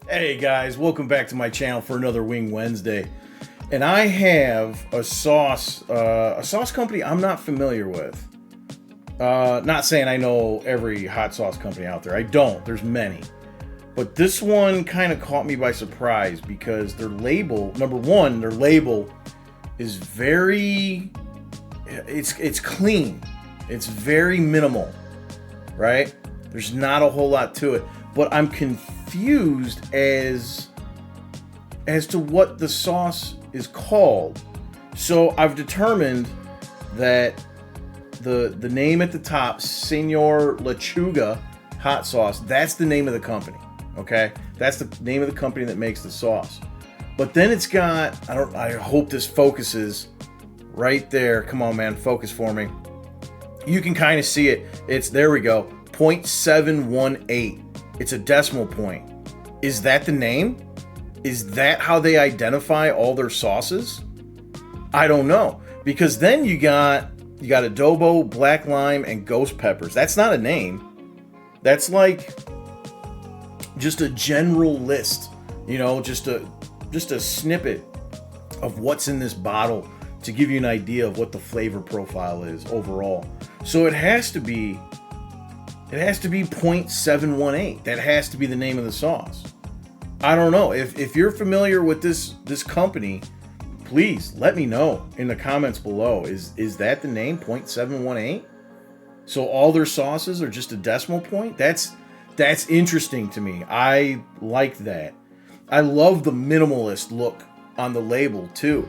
Hey guys, welcome back to my channel for another Wing Wednesday. And I have a sauce company I'm not familiar with. Not saying I know every hot sauce company out there. I don't. There's many. But this one kind of caught me by surprise because their label, number one, their label is very, it's clean. It's very minimal, right? There's not a whole lot to it. But I'm confused as to what the sauce is called. So I've determined that the name at the top, Senor Lechuga hot sauce, that's the name of the company. Okay? That's the name of the company that makes the sauce. But then it's got, I hope this focuses right there. Come on, man, focus for me. You can kind of see it. It's, there we go, 0.718. It's a decimal point. Is that the name? Is that how they identify all their sauces? I don't know. Because then you got adobo, black lime, and ghost peppers. That's not a name. That's like just a general list, just a snippet of what's in this bottle to give you an idea of what the flavor profile is overall. So it has to be 0.718. That has to be the name of the sauce. I don't know. If you're familiar with this company, please let me know in the comments below. Is that the name, 0.718? So all their sauces are just a decimal point? That's interesting to me. I like that. I love the minimalist look on the label too,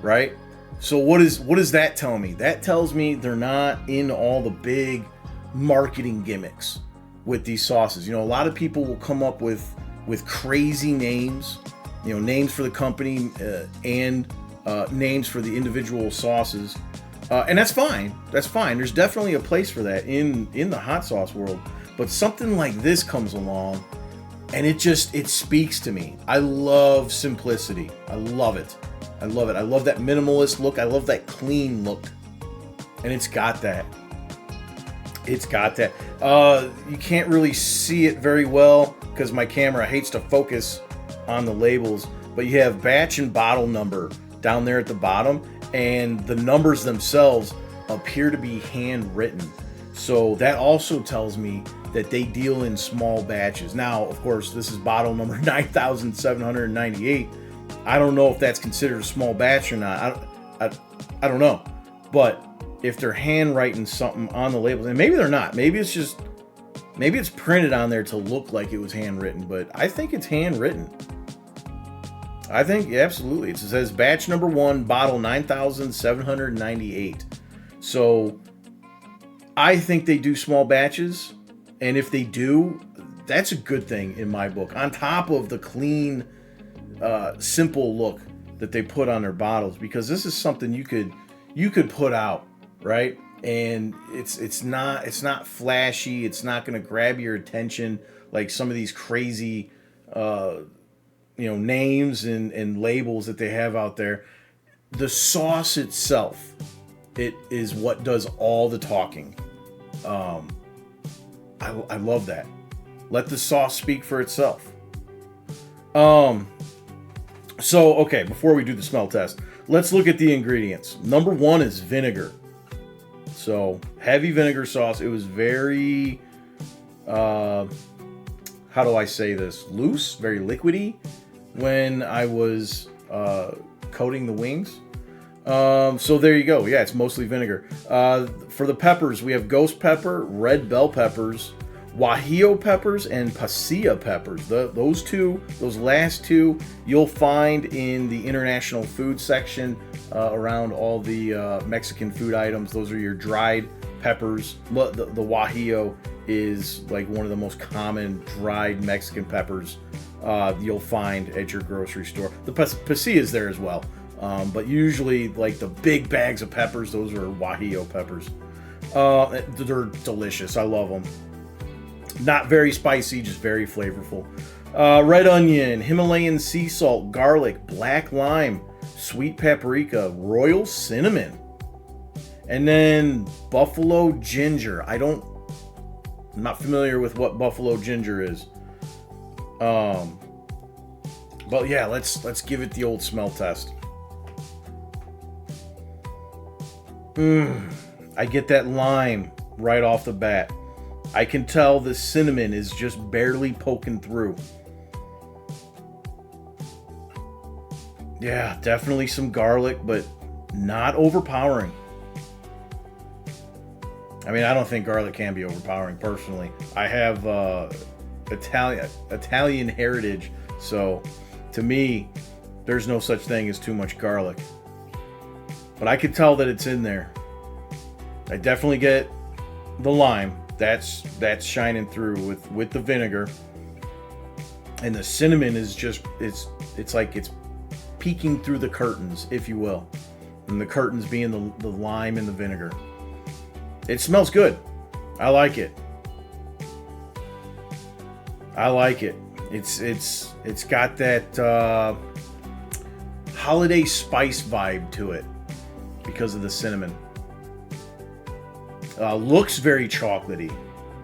right? So what does that tell me? That tells me they're not in all the big marketing gimmicks with these sauces. A lot of people will come up with crazy names, names for the company and names for the individual sauces, and that's fine. That's fine. There's definitely a place for that in the hot sauce world. But something like this comes along, and it speaks to me. I love simplicity. I love it. I love it. I love that minimalist look. I love that clean look, and it's got that. It's got that. You can't really see it very well because my camera hates to focus on the labels, but you have batch and bottle number down there at the bottom, and the numbers themselves appear to be handwritten. So that also tells me that they deal in small batches. Now, of course, this is bottle number 9,798. I don't know if that's considered a small batch or not. I don't know. But if they're handwriting something on the labels, and maybe they're not, maybe it's printed on there to look like it was handwritten, but I think it's handwritten. I think, yeah, absolutely. It says batch number 1, bottle 9,798. So I think they do small batches, and if they do, that's a good thing in my book. On top of the clean, simple look that they put on their bottles, because this is something you could put out, right? And it's not flashy. It's not going to grab your attention like some of these crazy names and labels that they have out there. The sauce itself, it is what does all the talking. I love that. Let the sauce speak for itself. So okay, before we do the smell test, let's look at the ingredients. Number 1 is vinegar. So heavy vinegar sauce. It was very, how do I say this? Loose, very liquidy when I was coating the wings. So there you go. Yeah, it's mostly vinegar. For the peppers, we have ghost pepper, red bell peppers, guajillo peppers, and pasilla peppers. Those last two, you'll find in the international food section around all the Mexican food items. Those are your dried peppers. The guajillo is like one of the most common dried Mexican peppers you'll find at your grocery store. The pasilla is there as well. But usually, like the big bags of peppers, those are guajillo peppers. They're delicious. I love them. Not very spicy, just very flavorful. Red onion, Himalayan sea salt, garlic, black lime, sweet paprika, royal cinnamon, and then buffalo ginger. I'm not familiar with what buffalo ginger is. But yeah, let's give it the old smell test. I get that lime right off the bat. I can tell the cinnamon is just barely poking through. Yeah, definitely some garlic, but not overpowering. I mean, I don't think garlic can be overpowering personally. I have Italian heritage, so to me, there's no such thing as too much garlic. But I can tell that it's in there. I definitely get the lime. That's shining through with the vinegar. And the cinnamon is just it's like it's peeking through the curtains, if you will. And the curtains being the lime and the vinegar. It smells good. I like it. I like it. It's got that holiday spice vibe to it because of the cinnamon. Looks very chocolatey.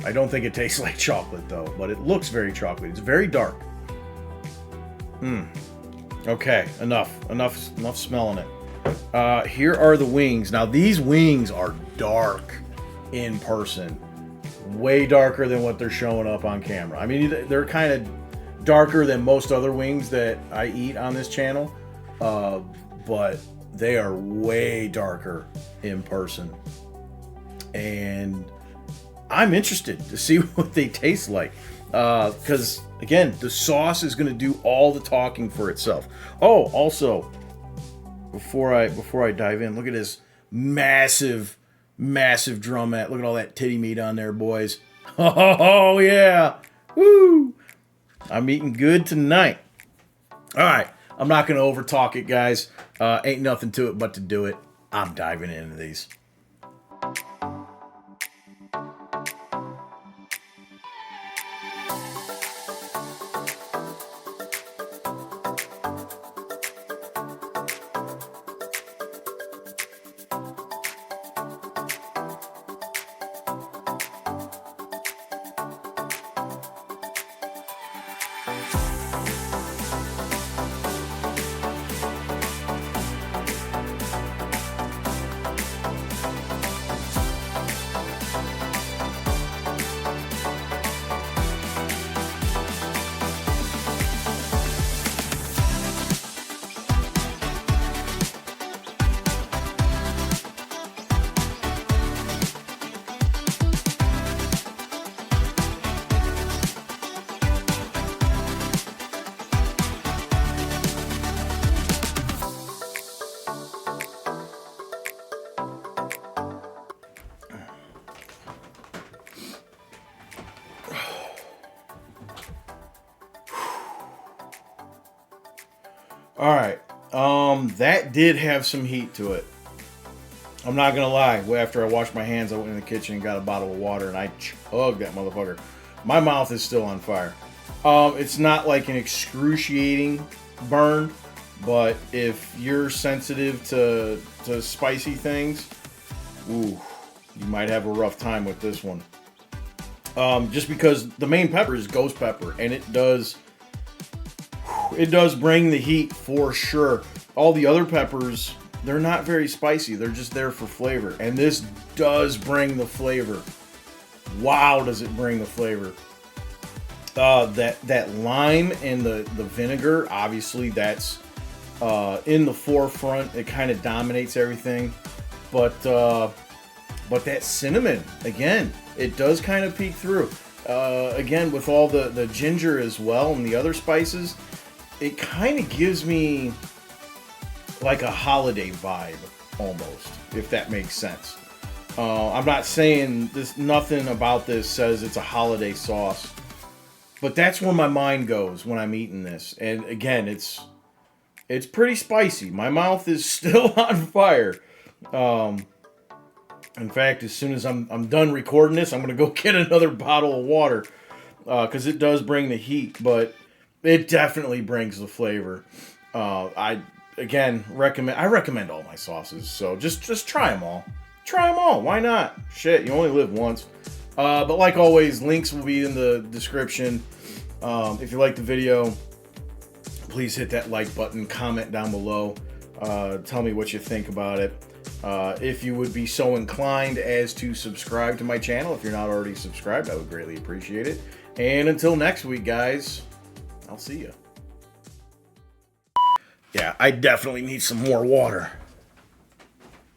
I don't think it tastes like chocolate though, but it looks very chocolatey. It's very dark. Okay, enough smelling it. Here are the wings. Now these wings are dark in person. Way darker than what they're showing up on camera. I mean, they're kind of darker than most other wings that I eat on this channel, but they are way darker in person. And I'm interested to see what they taste like, because again, the sauce is going to do all the talking for itself. Oh, also, before I dive in, look at this massive drumette. Look at all that titty meat on there, boys. Oh yeah, woo! I'm eating good tonight. All right, I'm not going to over talk it, guys. Ain't nothing to it but to do it. I'm diving into these. All right, that did have some heat to it. I'm not gonna lie. After I washed my hands, I went in the kitchen and got a bottle of water and I chugged that motherfucker. My mouth is still on fire. It's not like an excruciating burn, but if you're sensitive to spicy things, ooh, you might have a rough time with this one. Just because the main pepper is ghost pepper, and it does bring the heat for sure. All the other peppers, they're not very spicy. They're just there for flavor. And this does bring the flavor. Wow, does it bring the flavor. That lime and the vinegar, obviously that's in the forefront. It kind of dominates everything. But that cinnamon, again, it does kind of peek through. Again, with all the ginger as well and the other spices, it kind of gives me like a holiday vibe almost, if that makes sense. I'm not saying this, nothing about this says it's a holiday sauce, but that's where my mind goes when I'm eating this. And again, it's pretty spicy. My mouth is still on fire. In fact, as soon as I'm done recording this, I'm going to go get another bottle of water, because it does bring the heat, but it definitely brings the flavor. I recommend all my sauces, so just try them all. Try them all. Why not? Shit, you only live once. But like always, links will be in the description. If you like the video, please hit that like button, comment down below, tell me what you think about it. If you would be so inclined as to subscribe to my channel, if you're not already subscribed, I would greatly appreciate it. And until next week, guys, I'll see you. Yeah, I definitely need some more water.